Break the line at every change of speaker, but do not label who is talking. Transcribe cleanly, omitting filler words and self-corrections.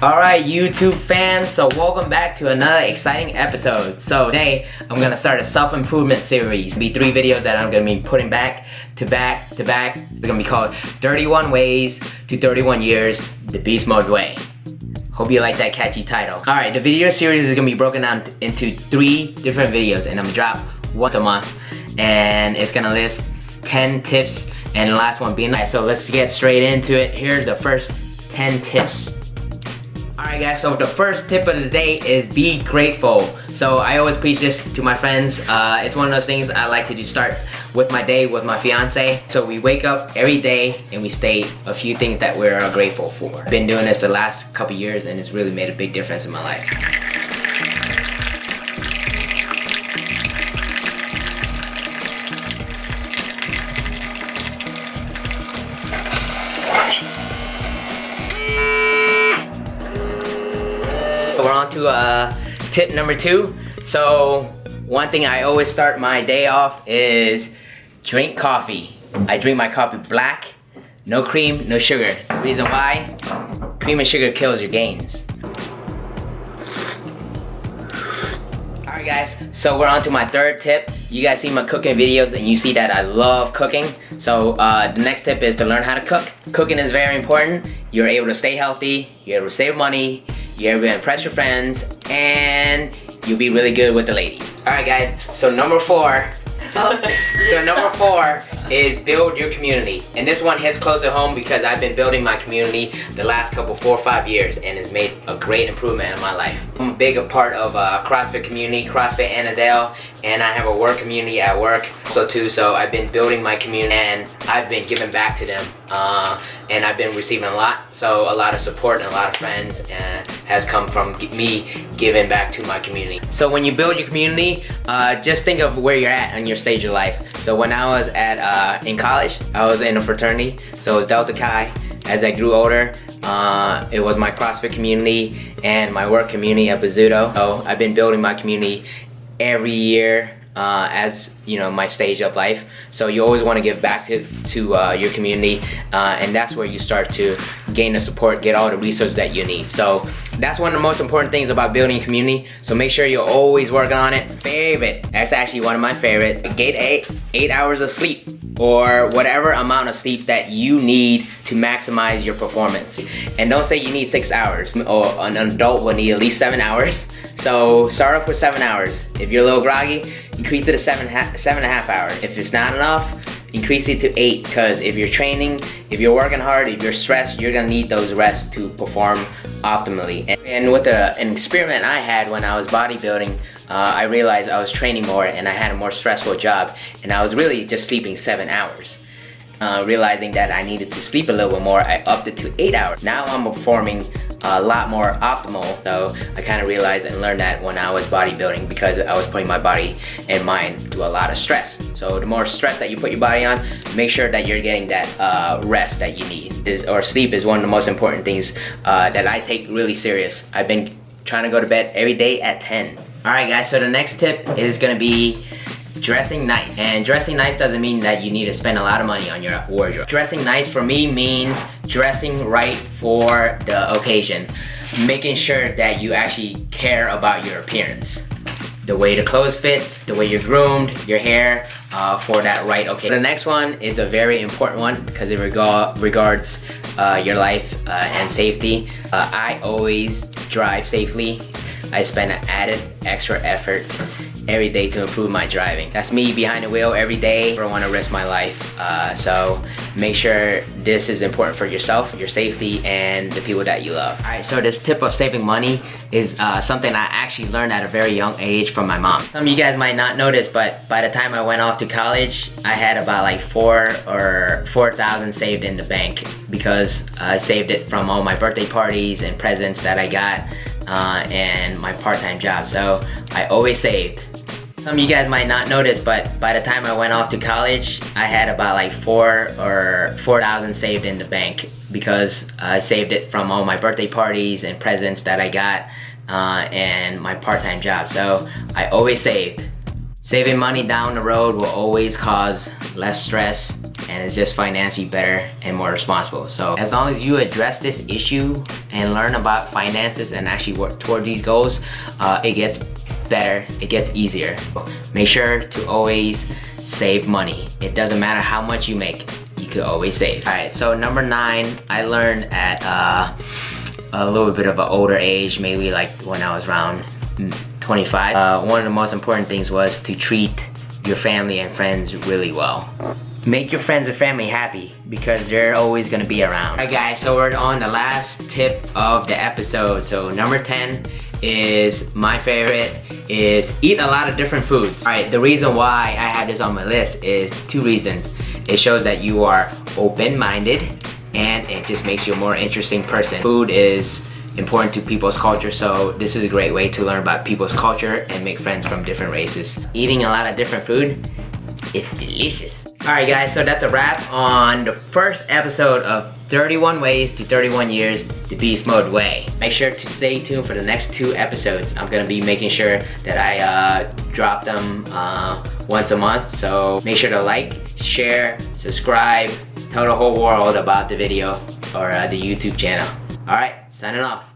Alright YouTube fans, so welcome back to another exciting episode. So today I'm gonna start a self-improvement series. It'll be 3 videos that I'm gonna be putting back to back to back. It's gonna be called 31 Ways to 31 Years, the Beast Mode Way. Hope you like that catchy title. Alright, the video series is gonna be broken down into 3 different videos, and I'm gonna drop once a month. And it's gonna list 10 tips, and the last one being so let's get straight into it. Here's the first 10 tips. Alright guys, so the first tip of the day is be grateful. So I always preach this to my friends. It's one of those things I like to do start with my day with my fiance. So we wake up every day and we state a few things that we're grateful for. I've been doing this the last couple years and it's really made a big difference in my life. We're on to tip number 2. So one thing I always start my day off is drink coffee. I drink my coffee black, no cream, no sugar. The reason why? Cream and sugar kills your gains. Alright guys, so we're on to my 3rd tip. You guys see my cooking videos and you see that I love cooking. So the next tip is to learn how to cook. Cooking is very important. You're able to stay healthy, you're able to save money, you're able to impress your friends, and you'll be really good with the ladies. Alright guys, so number 4. So number 4 is build your community. And this one hits close to home because I've been building my community the last 4 or 5 years, and it's made a great improvement in my life. I'm a big part of CrossFit community, CrossFit Annandale, and I have a work community at work so I've been building my community and I've been giving back to them, and I've been receiving a lot of support and a lot of friends has come from me giving back to my community. So when you build your community, just think of where you're at in your stage of life. So when I was in college, I was in a fraternity, so it was Delta Chi. As I grew older, it was my CrossFit community and my work community at Bizzuto. So I've been building my community every year as you know, my stage of life. So you always want to give back to your community, and that's where you start to gain the support, get all the resources that you need. So that's one of the most important things about building a community. So make sure you're always working on it. Favorite, that's actually one of my favorite. Get 8 hours of sleep, or whatever amount of sleep that you need to maximize your performance. And don't say you need 6 hours, or an adult will need at least 7 hours. So start off with 7 hours. If you're a little groggy, increase it to 7.5 hours. If it's not enough, increase it to 8, because if you're training, if you're working hard, if you're stressed, you're gonna need those rests to perform optimally. And with an experiment I had when I was bodybuilding, I realized I was training more and I had a more stressful job, and I was really just sleeping 7 hours. Realizing that I needed to sleep a little bit more, I upped it to 8 hours. Now I'm performing a lot more optimal. So I kind of realized and learned that when I was bodybuilding, because I was putting my body and mind through a lot of stress. So the more stress that you put your body on, make sure that you're getting that rest that you need. Sleep is one of the most important things that I take really serious. I've been trying to go to bed every day at 10. Alright guys, so the next tip is gonna be dressing nice. And dressing nice doesn't mean that you need to spend a lot of money on your wardrobe. Dressing nice for me means dressing right for the occasion. Making sure that you actually care about your appearance. The way the clothes fits, the way you're groomed, your hair, for that right occasion. The next one is a very important one because it regards your life and safety. I always drive safely. I spend an added extra effort every day to improve my driving. That's me behind the wheel every day. I don't want to risk my life. So make sure this is important for yourself, your safety, and the people that you love. Alright, so this tip of saving money is something I actually learned at a very young age from my mom. Some of you guys might not know this, but by the time I went off to college, I had about like $4,000 saved in the bank, because I saved it from all my birthday parties and presents that I got, and my part-time job. So I always saved. Some of you guys might not know this, but by the time I went off to college, I had about like $4,000 saved in the bank, because I saved it from all my birthday parties and presents that I got, and my part-time job. So I always saved. Saving money down the road will always cause less stress and is just financially better and more responsible. So as long as you address this issue and learn about finances and actually work toward these goals, it gets better, it gets easier. Make sure to always save money. It doesn't matter how much you make, you could always save. Alright, so number 9, I learned at a little bit of an older age, maybe like when I was around 25. One of the most important things was to treat your family and friends really well. Make your friends and family happy because they're always gonna be around. Alright guys, so we're on the last tip of the episode. So number 10 is my favorite, is eat a lot of different foods. Alright, the reason why I have this on my list is 2 reasons. It shows that you are open-minded and it just makes you a more interesting person. Food is important to people's culture, so this is a great way to learn about people's culture and make friends from different races. Eating a lot of different food, it's delicious. Alright guys, so that's a wrap on the first episode of 31 Ways to 31 Years the Beast Mode Way. Make sure to stay tuned for the next 2 episodes. I'm gonna be making sure that I drop them once a month, so make sure to like, share, subscribe, tell the whole world about the video or the YouTube channel. Alright, signing off.